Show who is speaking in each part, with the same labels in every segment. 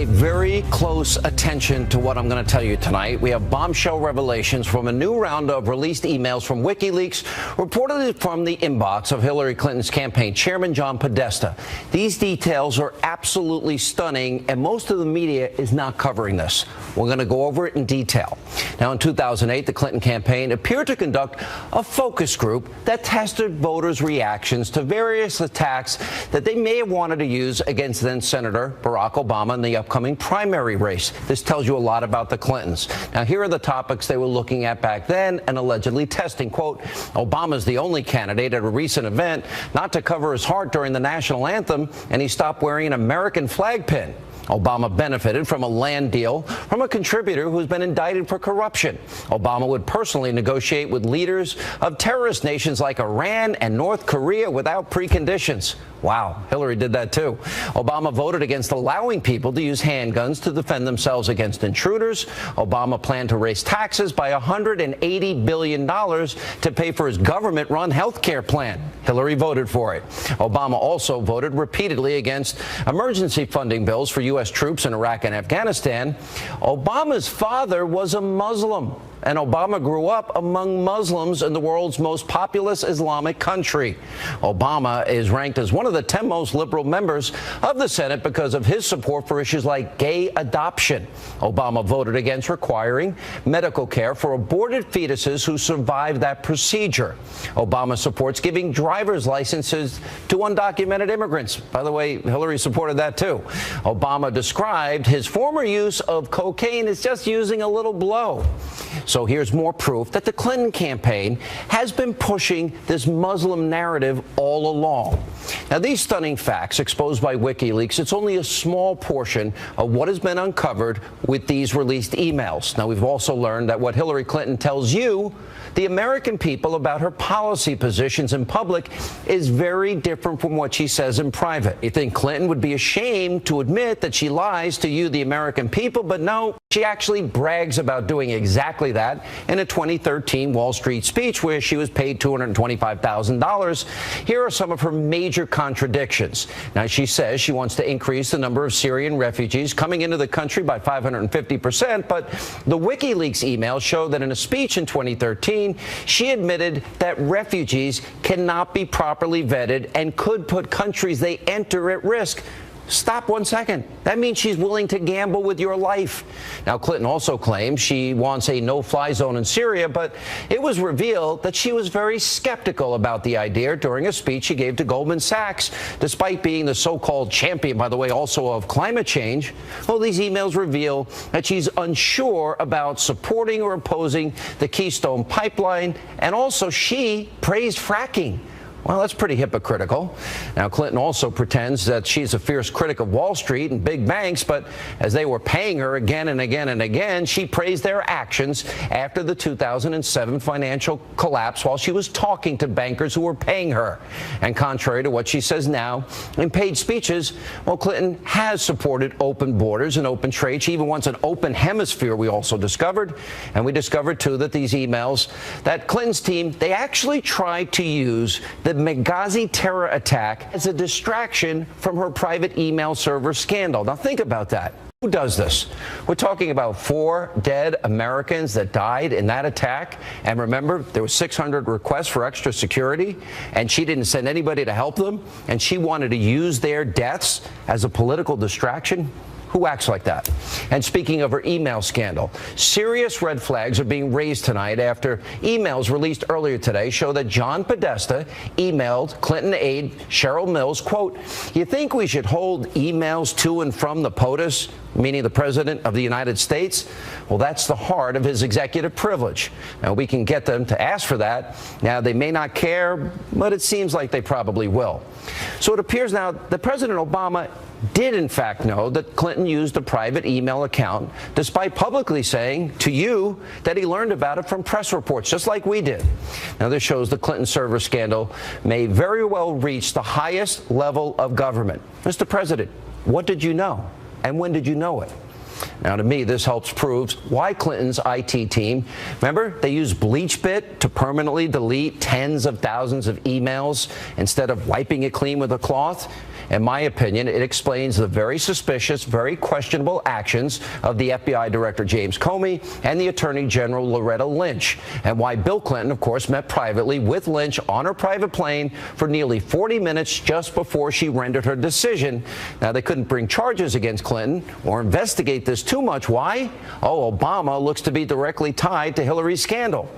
Speaker 1: pay very close attention to what I'm going to tell you tonight. We have bombshell revelations from a new round of released emails from WikiLeaks, reportedly from the inbox of Hillary Clinton's campaign chairman, John Podesta. These details are absolutely stunning, and most of the media is not covering this. We're going to go over it in detail. Now, in 2008, the Clinton campaign appeared to conduct a focus group that tested voters' reactions to various attacks that they may have wanted to use against then-Senator Barack Obama in the upcoming primary race. This tells you a lot about the Clintons. Now, here are the topics they were looking at back then and allegedly testing. Quote, Obama's the only candidate at a recent event not to cover his heart during the national anthem, and he stopped wearing an American flag pin. Obama benefited from a land deal from a contributor who's been indicted for corruption. Obama would personally negotiate with leaders of terrorist nations like Iran and North Korea without preconditions. Wow, Hillary did that too. Obama voted against allowing people to use handguns to defend themselves against intruders. Obama planned to raise taxes by $180 billion to pay for his government-run health care plan. Hillary voted for it. Obama also voted repeatedly against emergency funding bills for U.S. troops in Iraq and Afghanistan. Obama's father was a Muslim, and Obama grew up among Muslims in the world's most populous Islamic country. Obama is ranked as one of the 10 most liberal members of the Senate because of his support for issues like gay adoption. Obama voted against requiring medical care for aborted fetuses who survived that procedure. Obama supports giving driver's licenses to undocumented immigrants. By the way, Hillary supported that too. Obama described his former use of cocaine as just using a little blow. So here's more proof that the Clinton campaign has been pushing this Muslim narrative all along. Now, these stunning facts exposed by WikiLeaks, it's only a small portion of what has been uncovered with these released emails. Now, we've also learned that what Hillary Clinton tells you, the American people, about her policy positions in public is very different from what she says in private. You think Clinton would be ashamed to admit that she lies to you, the American people, but no, she actually brags about doing exactly that in a 2013 Wall Street speech where she was paid $225,000. Here are some of her major contradictions. Now, she says she wants to increase the number of Syrian refugees coming into the country by 550%, but the WikiLeaks emails show that in a speech in 2013, she admitted that refugees cannot be properly vetted and could put countries they enter at risk. Stop 1 second. That means she's willing to gamble with your life. Now, Clinton also claims she wants a no-fly zone in Syria, but it was revealed that she was very skeptical about the idea during a speech she gave to Goldman Sachs, despite being the so-called champion, by the way, also of climate change. Well, these emails reveal that she's unsure about supporting or opposing the Keystone Pipeline, and also she praised fracking. Well, that's pretty hypocritical. Now, Clinton also pretends that she's a fierce critic of Wall Street and big banks, but as they were paying her again and again and again, she praised their actions after the 2007 financial collapse while she was talking to bankers who were paying her. And contrary to what she says now in paid speeches, well, Clinton has supported open borders and open trade. She even wants an open hemisphere, we also discovered. And we discovered, too, that these emails, that Clinton's team, they actually tried to use the Benghazi terror attack as a distraction from her private email server scandal. Now, think about that. Who does this? We're talking about 4 dead Americans that died in that attack. And remember, there were 600 requests for extra security, and she didn't send anybody to help them, and she wanted to use their deaths as a political distraction. Who acts like that? And speaking of her email scandal, serious red flags are being raised tonight after emails released earlier today show that John Podesta emailed Clinton aide Cheryl Mills, quote, "You think we should hold emails to and from the POTUS," meaning the President of the United States? Well, that's the heart of his executive privilege. Now, we can get them to ask for that. Now, they may not care, but it seems like they probably will. So it appears now that President Obama did, in fact, know that Clinton used a private email account, despite publicly saying to you that he learned about it from press reports, just like we did. Now, this shows the Clinton server scandal may very well reach the highest level of government. Mr. President, what did you know? And when did you know it? Now, to me, this helps prove why Clinton's IT team, remember, they used BleachBit to permanently delete tens of thousands of emails instead of wiping it clean with a cloth. In my opinion, it explains the very suspicious, very questionable actions of the FBI Director James Comey and the Attorney General Loretta Lynch, and why Bill Clinton, of course, met privately with Lynch on her private plane for nearly 40 minutes just before she rendered her decision. Now, they couldn't bring charges against Clinton or investigate this too much. Why? Oh, Obama looks to be directly tied to Hillary's scandal.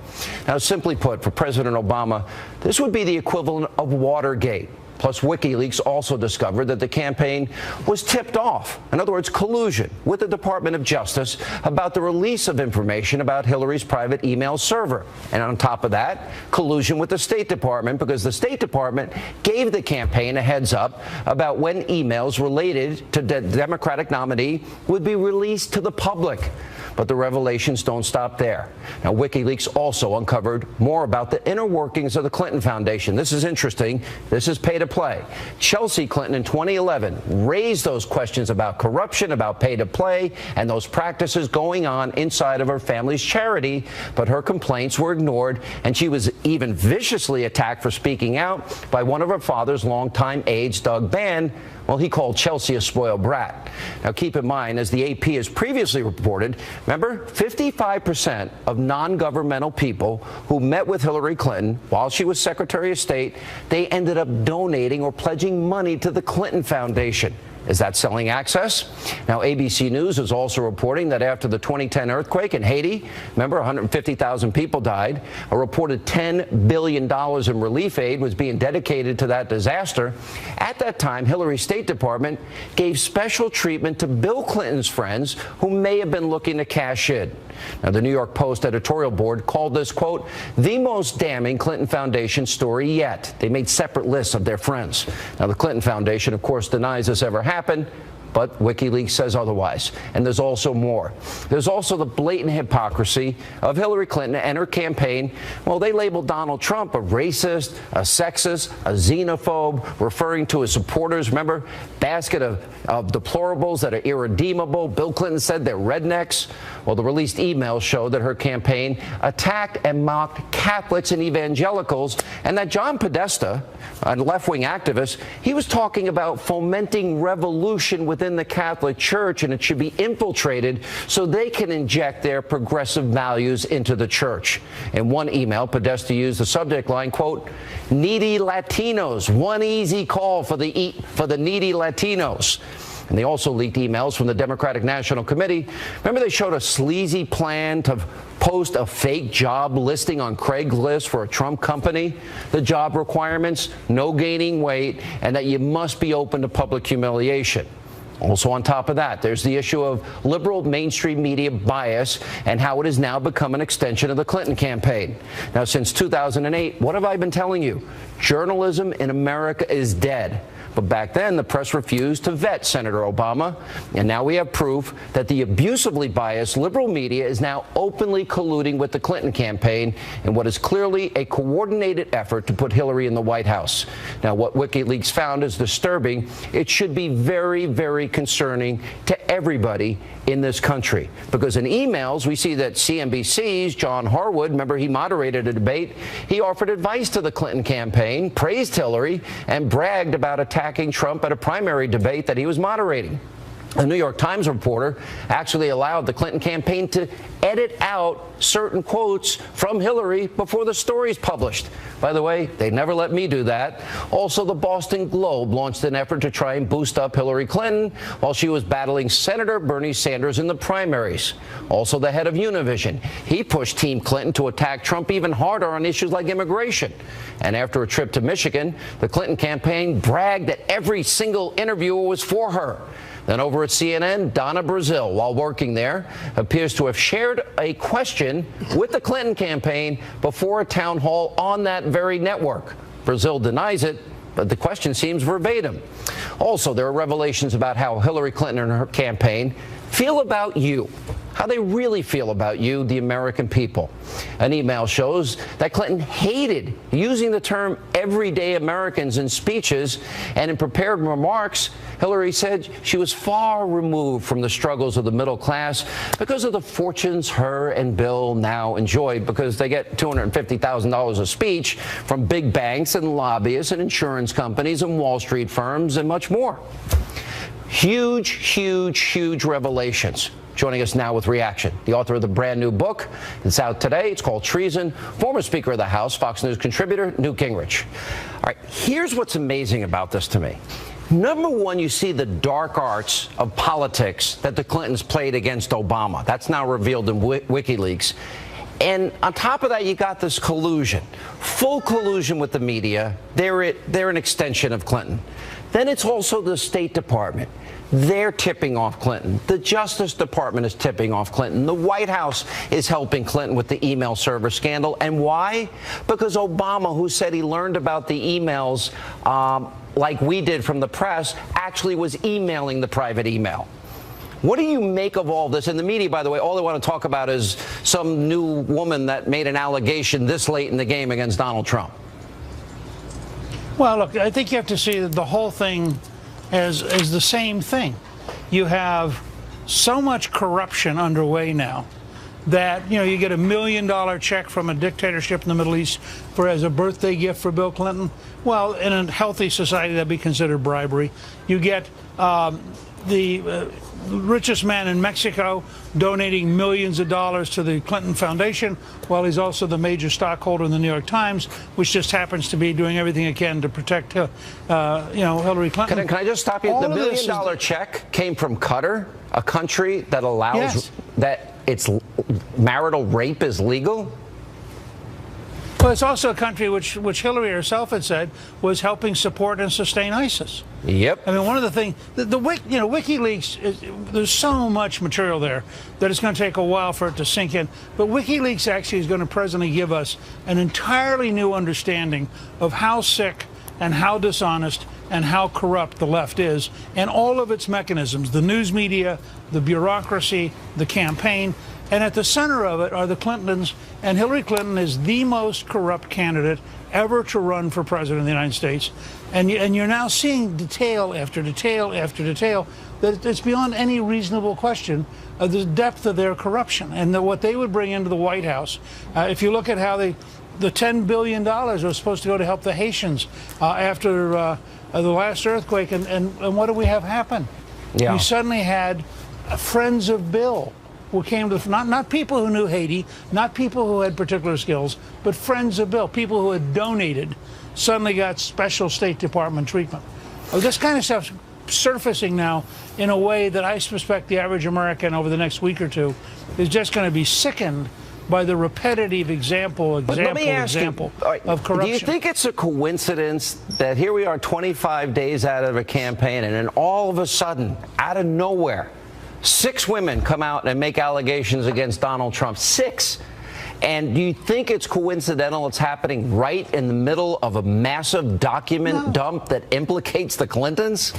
Speaker 1: Now, simply put, for President Obama, this would be the equivalent of Watergate. Plus, WikiLeaks also discovered that the campaign was tipped off, in other words, collusion with the Department of Justice about the release of information about Hillary's private email server. And on top of that, collusion with the State Department, because the State Department gave the campaign a heads up about when emails related to the Democratic nominee would be released to the public. But the revelations don't stop there. Now, WikiLeaks also uncovered more about the inner workings of the Clinton Foundation. This is interesting. This is pay to play. Chelsea Clinton in 2011 raised those questions about corruption, about pay to play, and those practices going on inside of her family's charity. But her complaints were ignored, and she was even viciously attacked for speaking out by one of her father's longtime aides, Doug Bann. Well, he called Chelsea a spoiled brat. Now, keep in mind, as the AP has previously reported, remember, 55% of non-governmental people who met with Hillary Clinton while she was Secretary of State, they ended up donating or pledging money to the Clinton Foundation. Is that selling access? Now, ABC News is also reporting that after the 2010 earthquake in Haiti, remember, 150,000 people died, a reported $10 billion in relief aid was being dedicated to that disaster. At that time, Hillary's State Department gave special treatment to Bill Clinton's friends who may have been looking to cash in. Now, the New York Post editorial board called this, quote, the most damning Clinton Foundation story yet. They made separate lists of their friends. Now, the Clinton Foundation, of course, denies this ever happened, but WikiLeaks says otherwise. And there's also more. There's also the blatant hypocrisy of Hillary Clinton and her campaign. Well, they labeled Donald Trump a racist, a sexist, a xenophobe, referring to his supporters, remember, basket of deplorables that are irredeemable. Bill Clinton said they're rednecks. Well, the released emails show that her campaign attacked and mocked Catholics and evangelicals, and that John Podesta, a left-wing activist, he was talking about fomenting revolution within the Catholic Church, and it should be infiltrated so they can inject their progressive values into the church. In one email, Podesta used the subject line, quote, needy Latinos, one easy call for the needy Latinos. And they also leaked emails from the Democratic National Committee. Remember, they showed a sleazy plan to post a fake job listing on Craigslist for a Trump company. The job requirements, no gaining weight, and that you must be open to public humiliation. Also on top of that, there's the issue of liberal mainstream media bias and how it has now become an extension of the Clinton campaign. Now, since 2008, what have I been telling you? Journalism in America is dead. But back then, the press refused to vet Senator Obama. And now we have proof that the abusively biased liberal media is now openly colluding with the Clinton campaign in what is clearly a coordinated effort to put Hillary in the White House. Now, what WikiLeaks found is disturbing. It should be very, very concerning to everybody in this country, because in emails we see that CNBC's John Harwood, remember, he moderated a debate, he offered advice to the Clinton campaign, praised Hillary, and bragged about attacking Trump at a primary debate that he was moderating. A New York Times reporter actually allowed the Clinton campaign to edit out certain quotes from Hillary before the story is published. By the way, they never let me do that. Also, the Boston Globe launched an effort to try and boost up Hillary Clinton while she was battling Senator Bernie Sanders in the primaries. Also, the head of Univision, he pushed Team Clinton to attack Trump even harder on issues like immigration. And after a trip to Michigan, the Clinton campaign bragged that every single interviewer was for her. Then over at CNN, Donna Brazile, while working there, appears to have shared a question with the Clinton campaign before a town hall on that very network. Brazile denies it, but the question seems verbatim. Also, there are revelations about how Hillary Clinton and her campaign feel about you. how they really feel about you, the American people. An email shows that Clinton hated using the term everyday Americans in speeches, and in prepared remarks, Hillary said she was far removed from the struggles of the middle class because of the fortunes her and Bill now enjoy, because they get $250,000 a speech from big banks and lobbyists and insurance companies and Wall Street firms and much more. Huge, huge, huge revelations. Joining us now with reaction, the author of the brand new book. It's out today. It's called Treason. Former Speaker of the House, Fox News contributor, Newt Gingrich. All right, here's what's amazing about this to me. Number one, you see the dark arts of politics that the Clintons played against Obama. That's now revealed in WikiLeaks. And on top of that, you got this collusion, full collusion with the media. They're an extension of Clinton. Then it's also the State Department. They're tipping off Clinton. The Justice Department is tipping off Clinton. The White House is helping Clinton with the email server scandal. And why? Because Obama, who said he learned about the emails like we did from the press, actually was emailing the private email. What do you make of all this? And the media, by the way, all they want to talk about is some new woman that made an allegation this late in the game against Donald Trump.
Speaker 2: Well, look, I think you have to see the whole thing as the same thing. You have so much corruption underway now that, you get $1 million check from a dictatorship in the Middle East as a birthday gift for Bill Clinton. Well, in a healthy society, that'd be considered bribery. You get the richest man in Mexico donating millions of dollars to the Clinton Foundation, while he's also the major stockholder in the New York Times, which just happens to be doing everything it can to protect, Hillary Clinton.
Speaker 1: Can I just stop you? The $1 million check came from Qatar, a country that allows that its marital rape is legal.
Speaker 2: Well, it's also a country which Hillary herself had said was helping support and sustain ISIS.
Speaker 1: Yep.
Speaker 2: I mean, one of the things, WikiLeaks, there's so much material there that it's going to take a while for it to sink in. But WikiLeaks actually is going to presently give us an entirely new understanding of how sick and how dishonest and how corrupt the left is, and all of its mechanisms, the news media, the bureaucracy, the campaign. And at the center of it are the Clintons, and Hillary Clinton is the most corrupt candidate ever to run for president of the United States. And you're now seeing detail after detail after detail that it's beyond any reasonable question of the depth of their corruption and what they would bring into the White House. If you look at how the $10 billion was supposed to go to help the Haitians after the last earthquake, and what do we have happen?
Speaker 1: Yeah.
Speaker 2: We suddenly had friends of Bill, who came to not people who knew Haiti, not people who had particular skills, but friends of Bill, people who had donated, suddenly got special State Department treatment. This kind of stuff's surfacing now in a way that I suspect the average American over the next week or two is just going to be sickened by the repetitive example of corruption.
Speaker 1: Do you think it's a coincidence that here we are 25 days out of a campaign, and then all of a sudden, out of nowhere, 6 women come out and make allegations against Donald Trump? 6. And do you think it's coincidental it's happening right in the middle of a massive document dump that implicates the Clintons?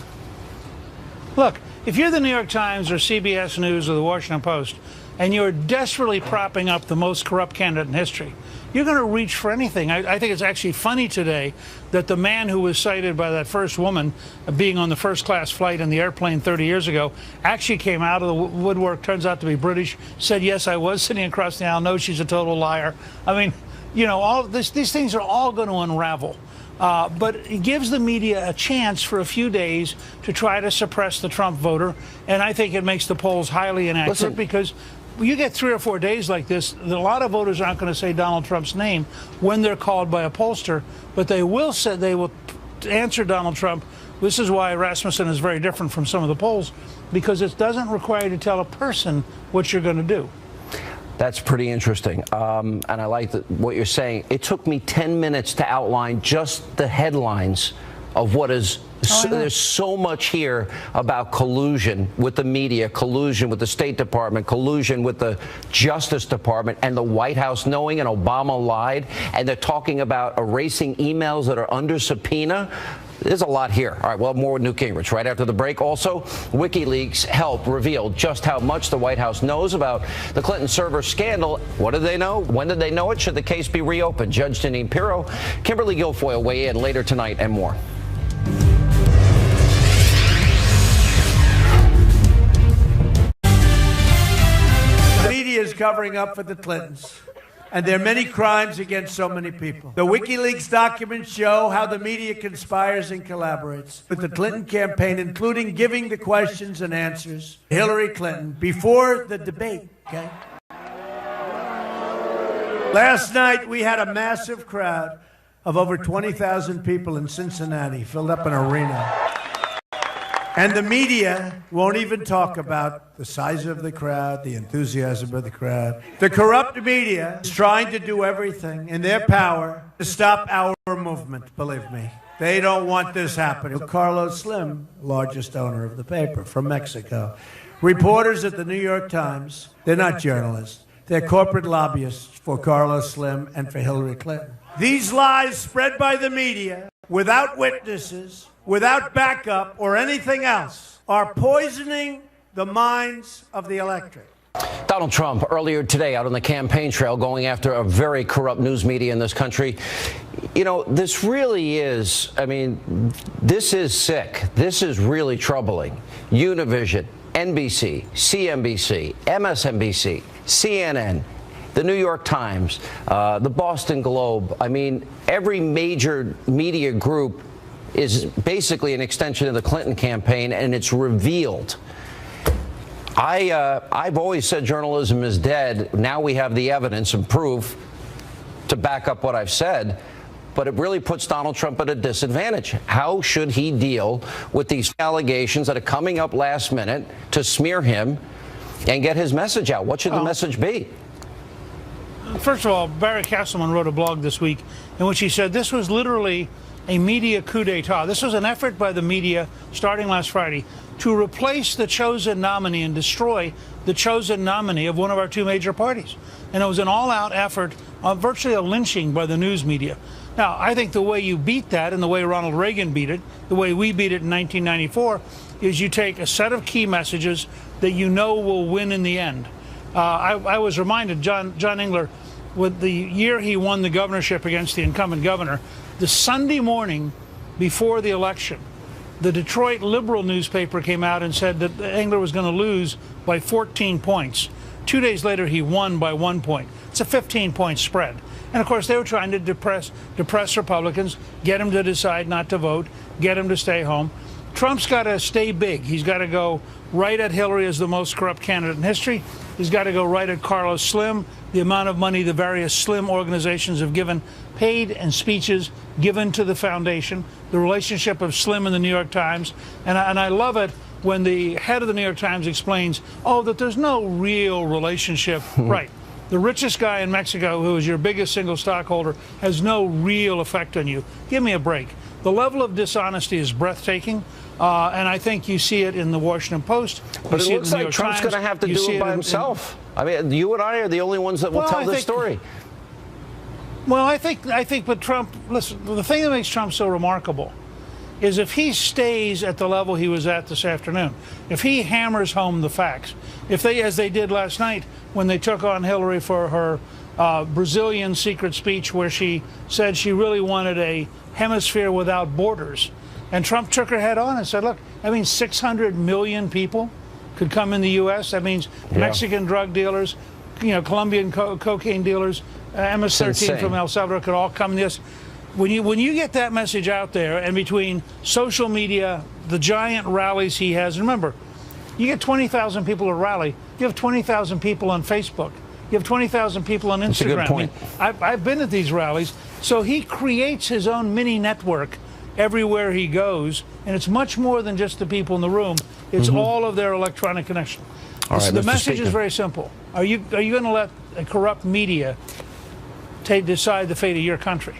Speaker 2: Look, if you're the New York Times or CBS News or the Washington Post, and you're desperately propping up the most corrupt candidate in history, you're going to reach for anything. I think it's actually funny today that the man who was cited by that first woman being on the first-class flight in the airplane 30 years ago actually came out of the woodwork, turns out to be British, said, yes, I was sitting across the aisle, no, she's a total liar. I mean, all these things are all going to unravel. But it gives the media a chance for a few days to try to suppress the Trump voter, and I think it makes the polls highly inaccurate because you get 3 or 4 days like this, a lot of voters aren't going to say Donald Trump's name when they're called by a pollster, but they will answer Donald Trump. This is why Rasmussen is very different from some of the polls, because it doesn't require you to tell a person what you're going to do.
Speaker 1: That's pretty interesting. And I like what you're saying. It took me 10 minutes to outline just the headlines of what is There's so much here about collusion with the media, collusion with the State Department, collusion with the Justice Department and the White House knowing and Obama lied, and they're talking about erasing emails that are under subpoena. There's a lot here. All right, well, more with Newt Gingrich right after the break. Also, WikiLeaks helped reveal just how much the White House knows about the Clinton server scandal. What did they know? When did they know it? Should the case be reopened? Judge Janine Pirro, Kimberly Guilfoyle weigh in later tonight and more.
Speaker 3: Is covering up for the Clintons, and there are many crimes against so many people. The WikiLeaks documents show how the media conspires and collaborates with the Clinton campaign, including giving the questions and answers to Hillary Clinton before the debate, okay? Last night, we had a massive crowd of over 20,000 people in Cincinnati, filled up an arena. And the media won't even talk about the size of the crowd, the enthusiasm of the crowd. The corrupt media is trying to do everything in their power to stop our movement, believe me. They don't want this happening. Carlos Slim, largest owner of the paper from Mexico. Reporters at the New York Times, they're not journalists. They're corporate lobbyists for Carlos Slim and for Hillary Clinton. These lies spread by the media without witnesses, without backup or anything else, are poisoning the minds of the electorate.
Speaker 1: Donald Trump earlier today out on the campaign trail going after a very corrupt news media in this country. You know, this really is, I mean, this is sick. This is really troubling. Univision, NBC, CNBC, MSNBC, CNN, the New York Times, the Boston Globe. I mean, every major media group is basically an extension of the Clinton campaign, and it's revealed. I've always said journalism is dead. Now we have the evidence and proof to back up what I've said, but it really puts Donald Trump at a disadvantage. How should he deal with these allegations that are coming up last minute to smear him and get his message out? What should the message be?
Speaker 2: First of all, Barry Castleman wrote a blog this week in which he said this was literally a media coup d'etat. This was an effort by the media starting last Friday to replace the chosen nominee and destroy the chosen nominee of one of our two major parties. And it was an all-out effort, virtually a lynching by the news media. Now, I think the way you beat that and the way Ronald Reagan beat it, the way we beat it in 1994, is you take a set of key messages that you know will win in the end. I was reminded, John Engler, with the year he won the governorship against the incumbent governor, the Sunday morning before the election, the Detroit Liberal newspaper came out and said that Engler was going to lose by 14 points. 2 days later, he won by 1 point. It's a 15-point spread. And, of course, they were trying to depress Republicans, get them to decide not to vote, get them to stay home. Trump's got to stay big. He's got to go right at Hillary as the most corrupt candidate in history. He's got to go right at Carlos Slim, the amount of money the various Slim organizations have given, paid and speeches given to the foundation, the relationship of Slim and the New York Times. And I love it when the head of the New York Times explains, that there's no real relationship. Right. The richest guy in Mexico, who is your biggest single stockholder, has no real effect on you. Give me a break. The level of dishonesty is breathtaking. And I think you see it in the Washington Post.
Speaker 1: But it looks like Trump's going to have to do it by himself. I mean, you and I are the only ones that will tell this story.
Speaker 2: Well, I think, but Trump, listen, the thing that makes Trump so remarkable is if he stays at the level he was at this afternoon, if he hammers home the facts, if they, as they did last night when they took on Hillary for her Brazilian secret speech where she said she really wanted a hemisphere without borders. And Trump took her head on and said, look, that means 600 million people could come in the U.S. That means Mexican drug dealers, Colombian cocaine dealers, MS-13 from El Salvador could all come in this. When you get that message out there, and between social media, the giant rallies he has, remember, you get 20,000 people at a rally, you have 20,000 people on Facebook, you have 20,000 people on Instagram. That's a good point. I mean, I've been at these rallies, so he creates his own mini network everywhere he goes, and it's much more than just the people in the room. It's all of their electronic connection. The message is very simple. Are you going to let a corrupt media decide the fate of your country?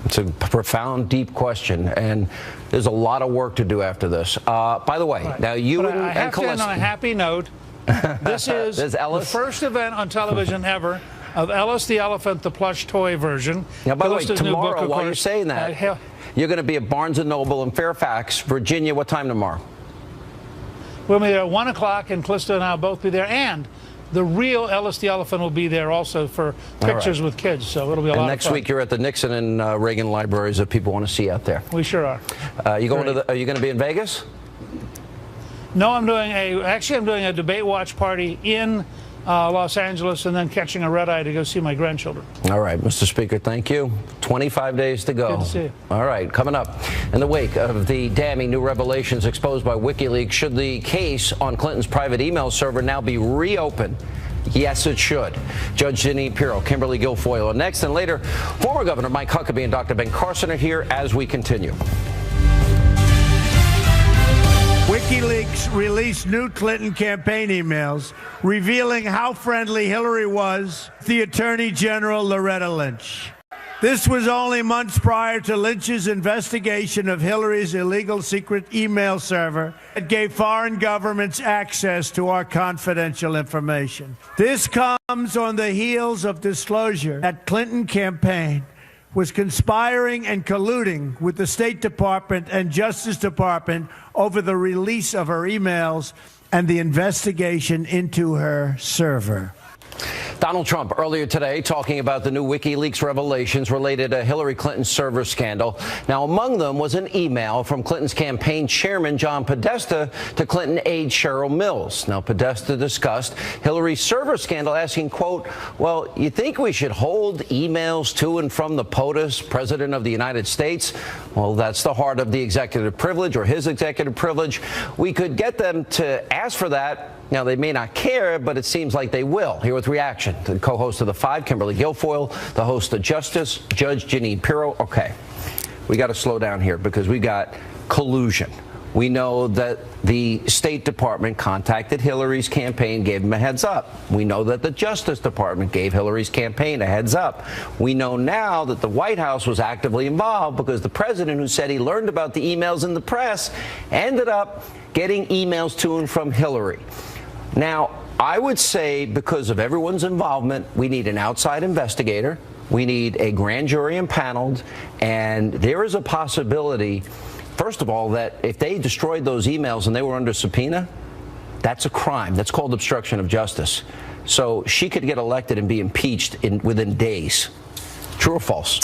Speaker 1: It's a profound, deep question, and there's a lot of work to do after this. By the way, now you
Speaker 2: and I have to end on a happy note. This is the first event on television ever of Ellis the Elephant, the plush toy version.
Speaker 1: Now, by the way, tomorrow, while you're saying that, you're going to be at Barnes & Noble in Fairfax, Virginia. What time tomorrow?
Speaker 2: We'll be there at 1 o'clock, and Calista and I will both be there. And the real Ellis the Elephant will be there also for pictures with kids. So it'll be a lot of fun.
Speaker 1: Next week, you're at the Nixon and Reagan libraries that people want to see out there.
Speaker 2: We sure are.
Speaker 1: Are you going to be in Vegas?
Speaker 2: No, I'm doing a debate watch party in Los Angeles, and then catching a red eye to go see my grandchildren.
Speaker 1: All right, Mr. Speaker, thank you. 25 days to go.
Speaker 2: Good to see you.
Speaker 1: All right, coming up, in the wake of the damning new revelations exposed by WikiLeaks, should the case on Clinton's private email server now be reopened? Yes, it should. Judge Jeanine Pirro, Kimberly Guilfoyle, and next and later, former Governor Mike Huckabee and Dr. Ben Carson are here as we continue.
Speaker 3: WikiLeaks released Newt Clinton campaign emails revealing how friendly Hillary was with the Attorney General Loretta Lynch. This was only months prior to Lynch's investigation of Hillary's illegal secret email server that gave foreign governments access to our confidential information. This comes on the heels of disclosure that Clinton campaign was conspiring and colluding with the State Department and Justice Department over the release of her emails and the investigation into her server.
Speaker 1: Donald Trump earlier today talking about the new WikiLeaks revelations related to Hillary Clinton's server scandal. Now, among them was an email from Clinton's campaign chairman, John Podesta, to Clinton aide Cheryl Mills. Now, Podesta discussed Hillary's server scandal, asking, quote, well, you think we should hold emails to and from the POTUS, President of the United States? Well, that's the heart of the executive privilege, or his executive privilege. We could get them to ask for that. Now, they may not care, but it seems like they will. Here with reaction to the co-host of The Five, Kimberly Guilfoyle, the host of Justice, Judge Jeanine Pirro. Okay, we got to slow down here because we got collusion. We know that the State Department contacted Hillary's campaign, gave them a heads up. We know that the Justice Department gave Hillary's campaign a heads up. We know now that the White House was actively involved because the president, who said he learned about the emails in the press, ended up getting emails to and from Hillary. Now, I would say because of everyone's involvement, we need an outside investigator. We need a grand jury impaneled. And there is a possibility, first of all, that if they destroyed those emails and they were under subpoena, that's a crime. That's called obstruction of justice. So she could get elected and be impeached within days. True or false?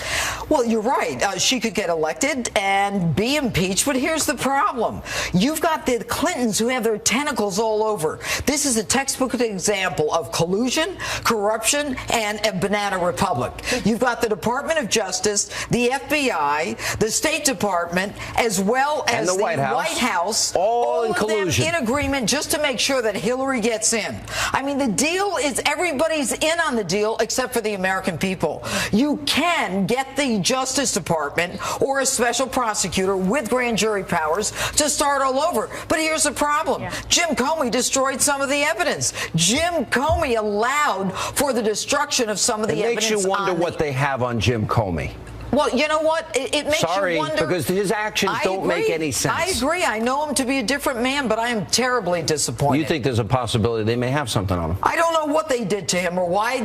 Speaker 4: Well, you're right. She could get elected and be impeached, but here's the problem. You've got the Clintons who have their tentacles all over. This is a textbook example of collusion, corruption, and a banana republic. You've got the Department of Justice, the FBI, the State Department, as well as the White House, all in collusion, in agreement just to make sure that Hillary gets in. I mean, the deal is everybody's in on the deal except for the American people. You can get the Justice Department or a special prosecutor with grand jury powers to start all over. But here's the problem. Jim Comey destroyed some of the evidence. Jim Comey allowed for the destruction of some of the evidence.
Speaker 1: It makes you wonder what they have on Jim Comey.
Speaker 4: Well, you know what? It makes you wonder.
Speaker 1: Because his actions don't make any sense.
Speaker 4: I agree. I know him to be a different man, but I am terribly disappointed.
Speaker 1: You think there's a possibility they may have something on him?
Speaker 4: I don't know what they did to him or why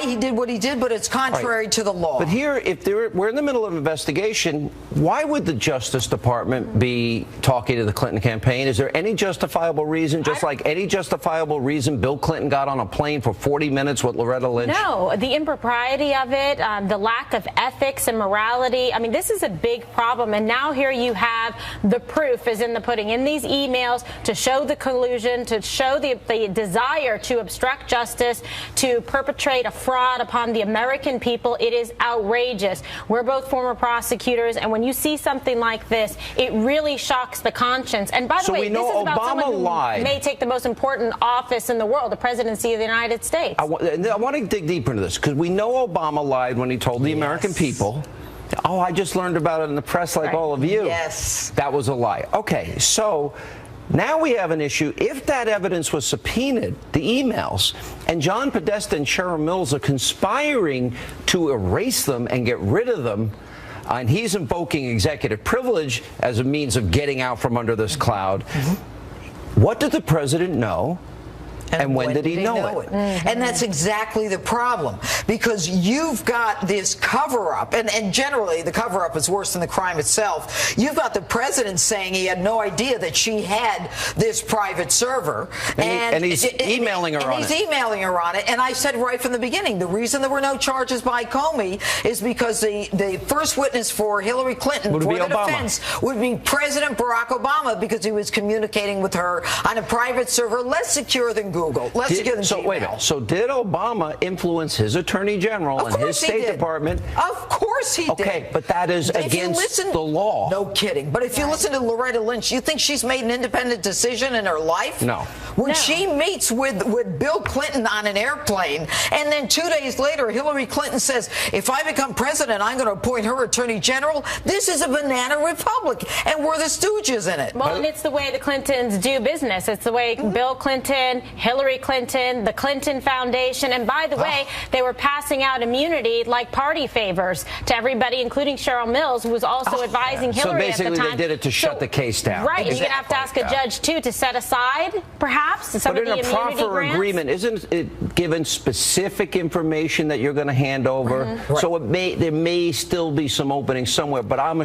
Speaker 4: he did what he did, but it's contrary to the law.
Speaker 1: But here, if we're in the middle of an investigation, why would the Justice Department be talking to the Clinton campaign? Is there any justifiable reason, just like any justifiable reason Bill Clinton got on a plane for 40 minutes with Loretta Lynch?
Speaker 5: No, the impropriety of it, the lack of ethics and morality. I mean, this is a big problem. And now here you have the proof is in the pudding, in these emails, to show the collusion, to show the desire to obstruct justice, to perpetrate a fraud upon the American people. It is outrageous. We're both former prosecutors, and when you see something like this, it really shocks the conscience. And by the way, this is about someone who may take the most important office in the world, the presidency of the United States.
Speaker 1: I want to dig deeper into this, because we know Obama lied when he told the American people, oh, I just learned about it in the press like all of you.
Speaker 4: Yes.
Speaker 1: That was a lie. Okay, so now we have an issue. If that evidence was subpoenaed, the emails, and John Podesta and Cheryl Mills are conspiring to erase them and get rid of them, and he's invoking executive privilege as a means of getting out from under this cloud. What did the president know? And when did he know it?
Speaker 4: And that's exactly the problem, because you've got this cover-up, and generally the cover-up is worse than the crime itself. You've got the president saying he had no idea that she had this private server.
Speaker 1: And he's emailing her on it.
Speaker 4: He's emailing her on it. And I said right from the beginning, the reason there were no charges by Comey is because the first witness for Hillary Clinton for the defense would be President Barack Obama, because he was communicating with her on a private server less secure than Google. Let's get into
Speaker 1: wait a minute. So did Obama influence his attorney general and his State Department?
Speaker 4: Of course he did.
Speaker 1: Okay, but that is against the law.
Speaker 4: No kidding. But if you listen to Loretta Lynch, you think she's made an independent decision in her life?
Speaker 1: No.
Speaker 4: When she meets with Bill Clinton on an airplane, and then 2 days later Hillary Clinton says, if I become president, I'm going to appoint her attorney general. This is a banana republic, and we're the stooges in it.
Speaker 5: Well, and it's the way the Clintons do business. It's the way Bill Clinton, Hillary Clinton, the Clinton Foundation, and by the way, they were passing out immunity like party favors to everybody, including Cheryl Mills, who was also advising Hillary at the time.
Speaker 1: So basically they did it to shut the case down.
Speaker 5: Right. Exactly. You're going to have to ask a judge, too, to set aside, perhaps, some of the immunity grants. But in a proffer agreement, isn't it given specific information that you're going to hand over?
Speaker 4: Right.
Speaker 1: So there may still be some openings somewhere, but I'm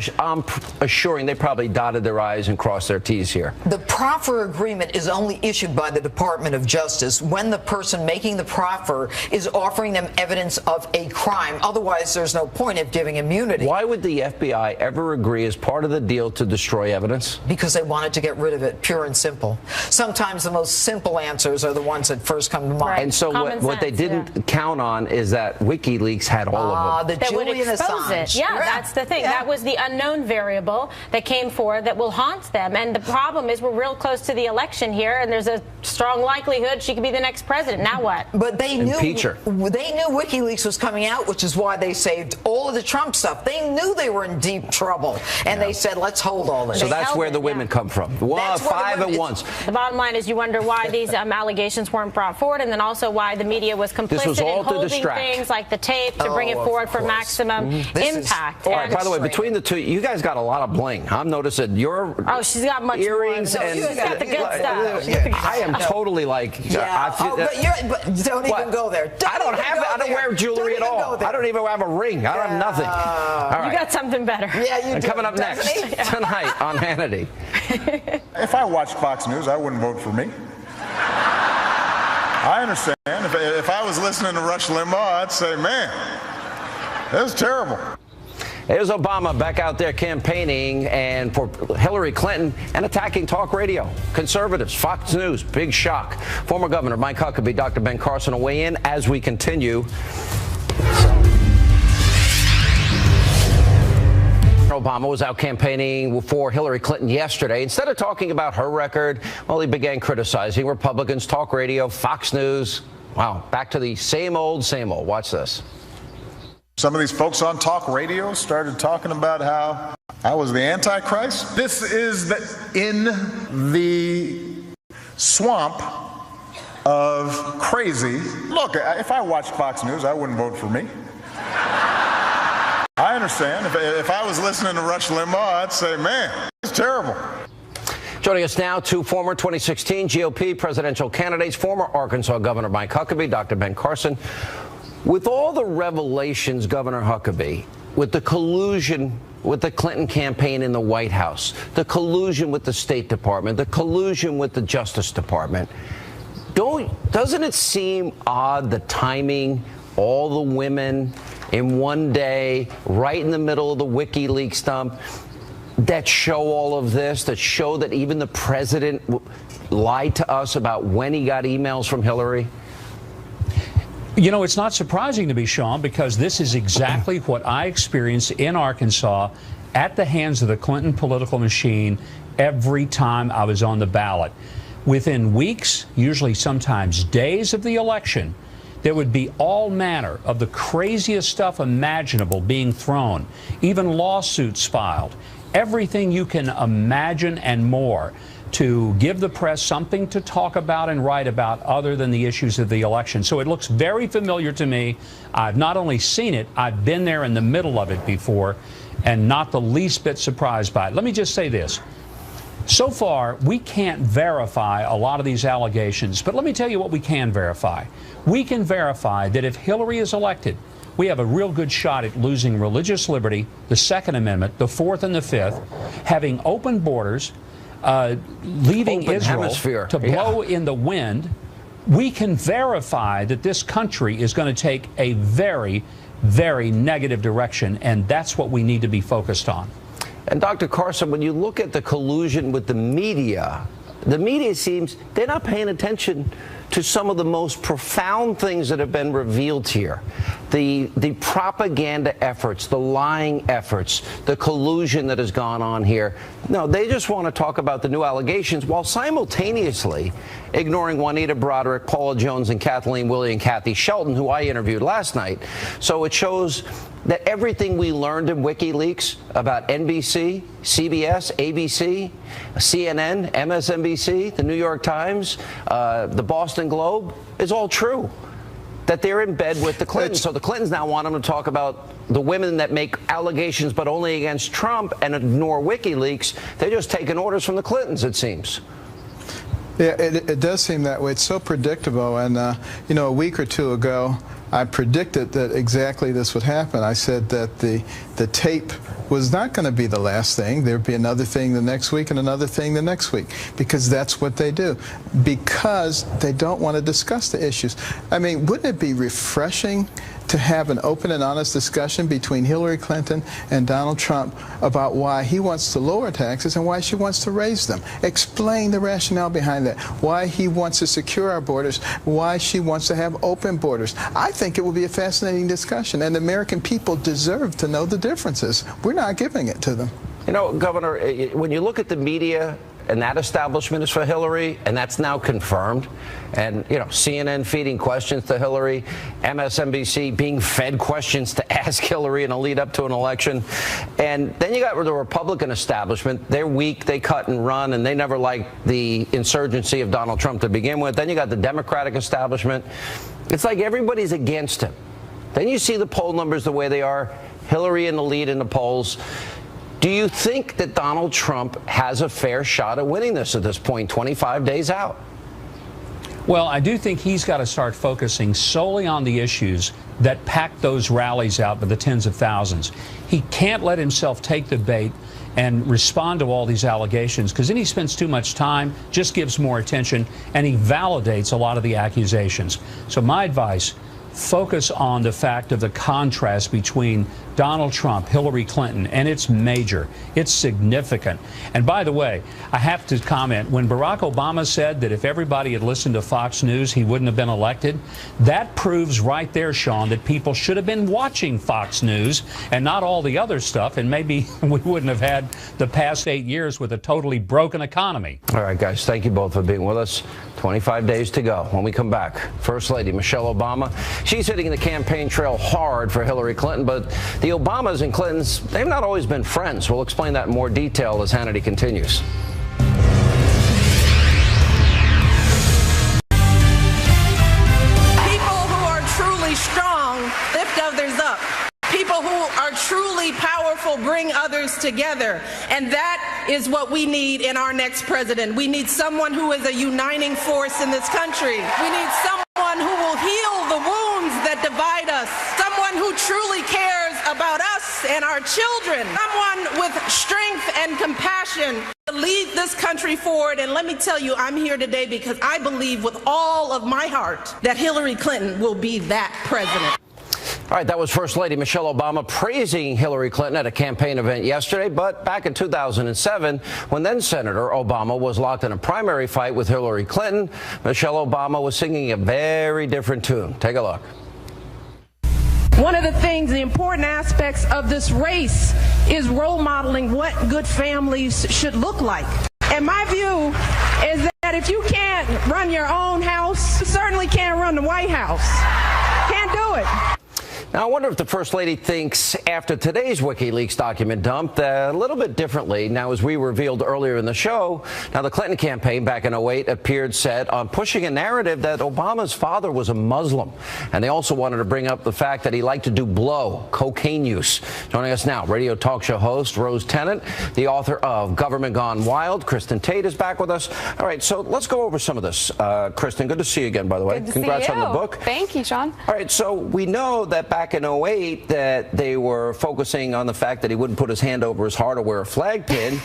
Speaker 1: assuring they probably dotted their I's and crossed their T's here.
Speaker 4: The proffer agreement is only issued by the Department of Justice when the person making the proffer is offering them evidence of a crime. Otherwise, there's no point of giving immunity.
Speaker 1: Why would the FBI ever agree as part of the deal to destroy evidence?
Speaker 4: Because they wanted to get rid of it, pure and simple. Sometimes the most simple answers are the ones that first come to mind.
Speaker 1: Right. And so what they didn't count on is that WikiLeaks had all of them.
Speaker 5: That would expose it. Yeah, that's the thing. That was the unknown variable that came forward that will haunt them. And the problem is we're real close to the election here, and there's a strong likelihood she could be the next president. Now what?
Speaker 4: But they knew
Speaker 1: Impeach her.
Speaker 4: They knew WikiLeaks was coming out, which is why they saved all of the Trump stuff. They knew they were in deep trouble, and they said, let's hold all this.
Speaker 1: So that's where the women come from. Well, 5 at once.
Speaker 5: The bottom line is you wonder why these allegations weren't brought forward, and then also why the media was complicit in holding things like the tape to bring it forward for maximum impact.
Speaker 1: All right, by the way, between the two, you guys got a lot of bling. I'm noticing your
Speaker 5: she's got much
Speaker 1: earrings
Speaker 5: more.
Speaker 1: and
Speaker 5: she's got the good stuff.
Speaker 1: I am totally like,
Speaker 4: but don't even go there.
Speaker 1: I don't wear jewelry at all. I don't even have a ring. I don't have nothing. All right.
Speaker 5: You got something better.
Speaker 4: Yeah, you
Speaker 1: and
Speaker 4: do.
Speaker 1: Coming up next tonight on Hannity.
Speaker 6: If I watched Fox News, I wouldn't vote for me. I understand. If I was listening to Rush Limbaugh, I'd say, man, that was terrible.
Speaker 1: Here's Obama back out there campaigning and for Hillary Clinton and attacking talk radio. Conservatives, Fox News, big shock. Former Governor Mike Huckabee, Dr. Ben Carson will weigh in as we continue. Obama was out campaigning for Hillary Clinton yesterday. Instead of talking about her record, well, he began criticizing Republicans, talk radio, Fox News. Wow, back to the same old, same old. Watch this.
Speaker 6: Some of these folks on talk radio started talking about how I was the Antichrist. This is in the swamp of crazy. Look, if I watched Fox News, I wouldn't vote for me. I understand. If I was listening to Rush Limbaugh, I'd say, man, it's terrible.
Speaker 1: Joining us now, two former 2016 GOP presidential candidates, former Arkansas Governor Mike Huckabee, Dr. Ben Carson. With all the revelations, Governor Huckabee, with the collusion with the Clinton campaign in the White House, the collusion with the State Department, the collusion with the Justice Department, doesn't it seem odd, the timing, all the women in one day, right in the middle of the WikiLeaks dump, that show all of this, that show that even the president lied to us about when he got emails from Hillary?
Speaker 7: You know, it's not surprising to me, Sean, because this is exactly what I experienced in Arkansas at the hands of the Clinton political machine every time I was on the ballot. Within weeks, usually sometimes days of the election, there would be all manner of the craziest stuff imaginable being thrown, even lawsuits filed, everything you can imagine and more, to give the press something to talk about and write about other than the issues of the election. So it looks very familiar to me. I've not only seen it, I've been there in the middle of it before. and not the least bit surprised by it. Let me just say this. So far, we can't verify a lot of these allegations, but let me tell you what we can verify. We can verify that if Hillary is elected, we have a real good shot at losing religious liberty, the Second Amendment, the Fourth and the Fifth, having open borders, leaving
Speaker 1: open
Speaker 7: Israel
Speaker 1: hemisphere.
Speaker 7: to blow in the wind. We can verify that this country is going to take a very, very negative direction, and that's what we need to be focused on.
Speaker 1: And Dr. Carson, when you look at the collusion with the media seems they're not paying attention to some of the most profound things that have been revealed here. The propaganda efforts, the lying efforts, the collusion that has gone on here. No, they just want to talk about the new allegations while simultaneously ignoring Juanita Broderick, Paula Jones, and Kathleen Willey and Kathy Shelton, who I interviewed last night. So it shows that everything we learned in WikiLeaks about NBC, CBS, ABC, CNN, MSNBC, the New York Times, the Boston Globe is all true. That they're in bed with the Clintons. So the Clintons now want them to talk about the women that make allegations but only against Trump and ignore WikiLeaks. They're just taking orders from the Clintons, it seems.
Speaker 8: Yeah, it does seem that way. It's so predictable. And, you know, a week or two ago, I predicted that exactly this would happen. I said that the tape was not going to be the last thing. There'd be another thing the next week and another thing the next week, because that's what they do, because they don't want to discuss the issues. I mean, wouldn't it be refreshing to have an open and honest discussion between Hillary Clinton and Donald Trump about why he wants to lower taxes and why she wants to raise them? Explain the rationale behind that, why he wants to secure our borders, why she wants to have open borders. I think it will be a fascinating discussion, and the American people deserve to know the differences. We're not giving it to them.
Speaker 1: You know, Governor, when you look at the media, and that establishment is for Hillary, and that's now confirmed. And, you know, CNN feeding questions to Hillary, MSNBC being fed questions to ask Hillary in a lead up to an election. And then you got the Republican establishment. They're weak, they cut and run, and they never liked the insurgency of Donald Trump to begin with. Then you got the Democratic establishment. It's like everybody's against him. Then you see the poll numbers the way they are, Hillary in the lead in the polls. Do you think that Donald Trump has a fair shot at winning this at this point, 25 days out?
Speaker 7: Well, I do think he's got to start focusing solely on the issues that pack those rallies out by the tens of thousands. He can't let himself take the bait and respond to all these allegations, because then he spends too much time, just gives more attention, and he validates a lot of the accusations. So my advice, focus on the fact of the contrast between Donald Trump, Hillary Clinton, and it's major. It's significant. And by the way, I have to comment, when Barack Obama said that if everybody had listened to Fox News, he wouldn't have been elected, that proves right there, Sean, that people should have been watching Fox News and not all the other stuff, and maybe we wouldn't have had the past 8 years with a totally broken economy.
Speaker 1: All right, guys, thank you both for being with us. 25 days to go. When we come back, First Lady Michelle Obama, she's hitting the campaign trail hard for Hillary Clinton, but the Obamas and Clintons, they've not always been friends. We'll explain that in more detail as Hannity continues.
Speaker 9: People who are truly strong lift others up. People who are truly powerful bring others together. And that is what we need in our next president. We need someone who is a uniting force in this country. We need someone who will heal the wounds that divide us. Someone who truly cares about us and our children. Someone with strength and compassion to lead this country forward. And let me tell you, I'm here today because I believe with all of my heart that Hillary Clinton will be that president.
Speaker 1: All right, that was First Lady Michelle Obama praising Hillary Clinton at a campaign event yesterday. But back in 2007, when then Senator Obama was locked in a primary fight with Hillary Clinton, Michelle Obama was singing a very different tune. Take a look.
Speaker 9: One of the things, the important aspects of this race is role modeling what good families should look like. And my view is that if you can't run your own house, you certainly can't run the White House. Can't do it.
Speaker 1: Now, I wonder if the First Lady thinks after today's WikiLeaks document dump a little bit differently. Now, as we revealed earlier in the show, now the Clinton campaign back in 2008 appeared set on pushing a narrative that Obama's father was a Muslim. And they also wanted to bring up the fact that he liked to do blow, cocaine use. Joining us now, radio talk show host Rose Tennant, the author of Government Gone Wild. Kristen Tate is back with us. All right, so let's go over some of this. Kristen, good to see you again, by the way. Congrats on the book.
Speaker 10: Thank you, Sean.
Speaker 1: All right, so we know that back in 2008 that they were focusing on the fact that he wouldn't put his hand over his heart or wear a flag pin.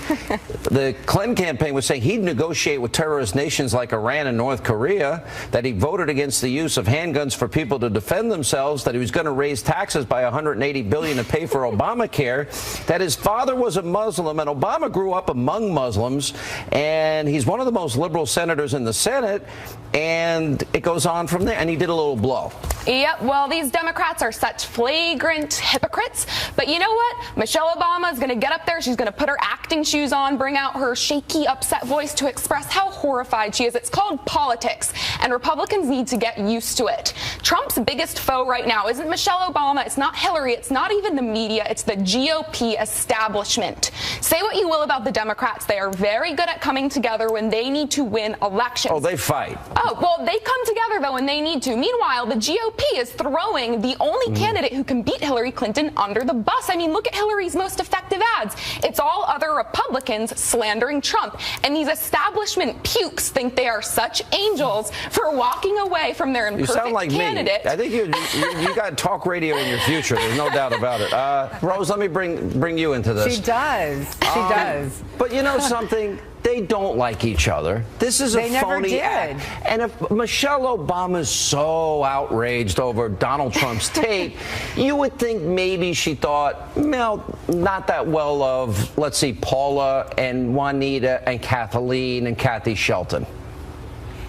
Speaker 1: The Clinton campaign was saying he'd negotiate with terrorist nations like Iran and North Korea, that he voted against the use of handguns for people to defend themselves, that he was going to raise taxes by $180 billion to pay for Obamacare, that his father was a Muslim, and Obama grew up among Muslims, and he's one of the most liberal senators in the Senate, and it goes on from there, and he did a little blow.
Speaker 10: Yep, well, these Democrats are such flagrant hypocrites. But you know what? Michelle Obama is going to get up there. She's going to put her acting shoes on, bring out her shaky, upset voice to express how horrified she is. It's called politics, and Republicans need to get used to it. Trump's biggest foe right now isn't Michelle Obama. It's not Hillary. It's not even the media. It's the GOP establishment. Say what you will about the Democrats. They are very good at coming together when they need to win elections.
Speaker 1: Oh, they fight.
Speaker 10: Oh, well, they come together, though, when they need to. Meanwhile, the GOP is throwing the only candidate who can beat Hillary Clinton under the bus. I mean, look at Hillary's most effective ads. It's all other Republicans slandering Trump. And these establishment pukes think they are such angels for walking away from their imperfect
Speaker 1: candidate. You sound like
Speaker 10: candidate.
Speaker 1: me. I think you got talk radio in your future. There's no doubt about it. Rose, let me bring you into this.
Speaker 11: She does. She does.
Speaker 1: But you know something? They don't like each other. This is a phony act. And if Michelle Obama's so outraged over Donald Trump's tape, you would think maybe she thought, well, not that well of, let's see, Paula and Juanita and Kathleen and Kathy Shelton.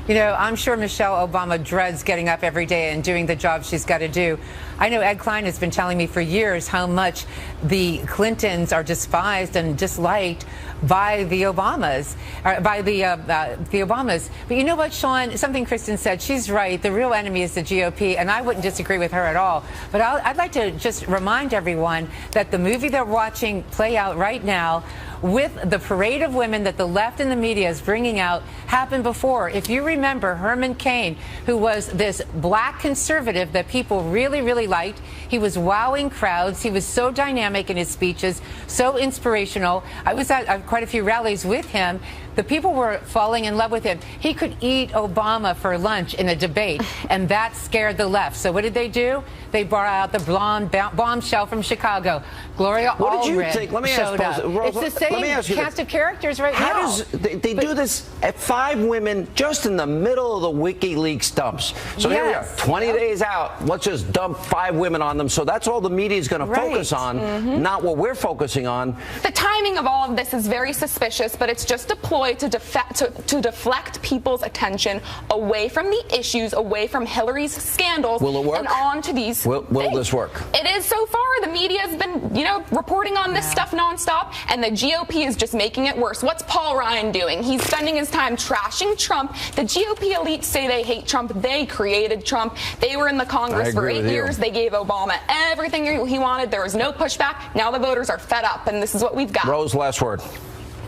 Speaker 11: You know, I'm sure Michelle Obama dreads getting up every day and doing the job she's got to do. I know Ed Klein has been telling me for years how much the Clintons are despised and disliked by the Obamas, the Obamas. But you know what, Sean? Something Kristen said. She's right. The real enemy is the GOP, and I wouldn't disagree with her at all. But I'd like to just remind everyone that the movie they're watching play out right now, with the parade of women that the left and the media is bringing out, happened before. If you remember Herman Cain, who was this black conservative that people really, really liked, he was wowing crowds. He was so dynamic in his speeches, so inspirational. I was at quite a few rallies with him. The people were falling in love with him. He could eat Obama for lunch in a debate, and that scared the left. So what did they do? They brought out the blonde bombshell from Chicago. Gloria Allred.
Speaker 1: What did you think? Let me
Speaker 11: showed
Speaker 1: ask
Speaker 11: up.
Speaker 1: Rose,
Speaker 11: It's the same cast of characters right now.
Speaker 1: How does they do this at 5 women just in the middle of the WikiLeaks dumps? So here we are, 20 days out. Let's just dump 5 women on them. So that's all the media is going to focus on, not what we're focusing on.
Speaker 10: The timing of all of this is very suspicious, but it's just a ploy to deflect people's attention away from the issues, away from Hillary's scandals,
Speaker 1: Will it work?
Speaker 10: And on to these
Speaker 1: Will this work?
Speaker 10: It is so far. The media has been, reporting on this stuff nonstop, and the GOP is just making it worse. What's Paul Ryan doing? He's spending his time trashing Trump. The GOP elites say they hate Trump. They created Trump. They were in the Congress for 8 years. They gave Obama everything he wanted. There was no pushback. Now the voters are fed up, and this is what we've got.
Speaker 1: Rose, last word.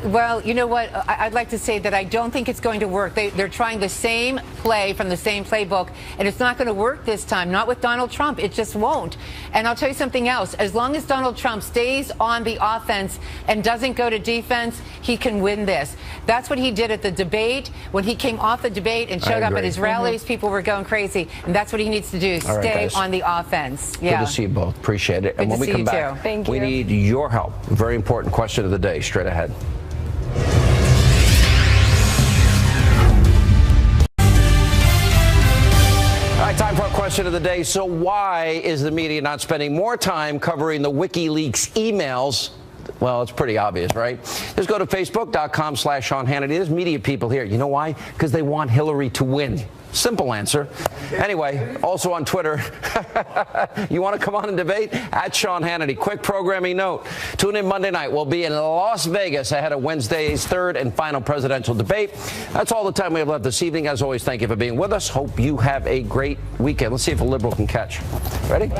Speaker 11: Well, you know what? I'd like to say that I don't think it's going to work. They're trying the same play from the same playbook, and it's not going to work this time. Not with Donald Trump. It just won't. And I'll tell you something else. As long as Donald Trump stays on the offense and doesn't go to defense, he can win this. That's what he did at the debate. When he came off the debate and showed up at his rallies, people were going crazy. And that's what he needs to do, stay on the offense. Yeah.
Speaker 1: Good to see you both. Appreciate it. And when we come back, we need your help. Very important question of the day. Straight ahead. All right, time for our question of the day. So why is the media not spending more time covering the WikiLeaks emails Well, it's pretty obvious, right? Just go to facebook.com/Sean Hannity. There's media people here. You know why? Because they want Hillary to win. Simple answer. Anyway, also on Twitter, you want to come on and debate? @Sean Hannity. Quick programming note. Tune in Monday night. We'll be in Las Vegas ahead of Wednesday's third and final presidential debate. That's all the time we have left this evening. As always, thank you for being with us. Hope you have a great weekend. Let's see if a liberal can catch. Ready?